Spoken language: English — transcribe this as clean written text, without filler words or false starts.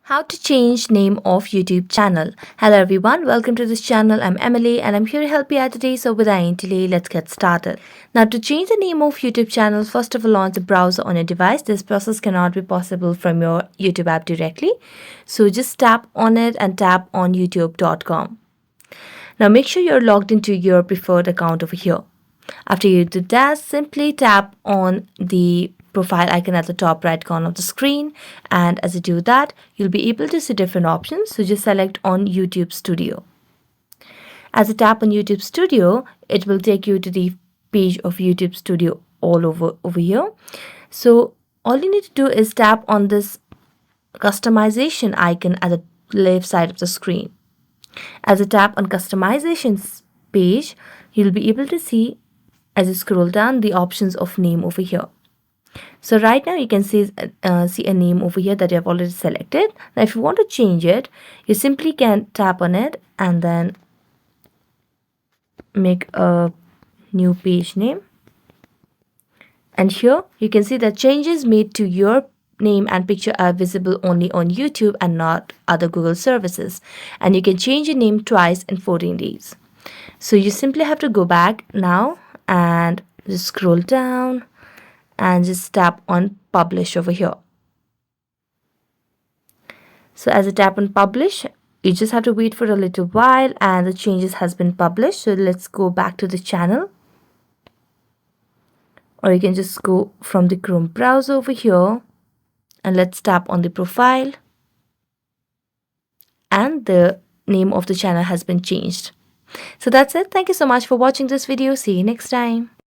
How to change name of YouTube channel. Hello everyone, welcome to this channel. I'm Emily and I'm here to help you out today. So without any delay, let's get started. Now to change the name of YouTube channel, first of all launch the browser on your device. This process cannot be possible from your YouTube app directly. So just tap on it and tap on youtube.com. Now make sure you're logged into your preferred account over here. After you do that, simply tap on the profile icon at the top right corner of the screen, and as you do that you'll be able to see different options. So just select on YouTube Studio. As you tap on YouTube Studio, it will take you to the page of YouTube Studio all over here. So all you need to do is tap on this customization icon at the left side of the screen. As you tap on customizations page, you'll be able to see as you scroll down the options of name over here. So right now you can see a name over here that you have already selected. Now if you want to change it, you simply can tap on it and then make a new page name. And here you can see that changes made to your name and picture are visible only on YouTube and not other Google services. And you can change your name twice in 14 days. So you simply have to go back now and just scroll down and just tap on publish over here. So as you tap on publish, you just have to wait for a little while and the changes has been published. So let's go back to the channel, or you can just go from the Chrome browser over here and let's tap on the profile, and the name of the channel has been changed. So that's it. Thank you so much for watching this video. See you next time.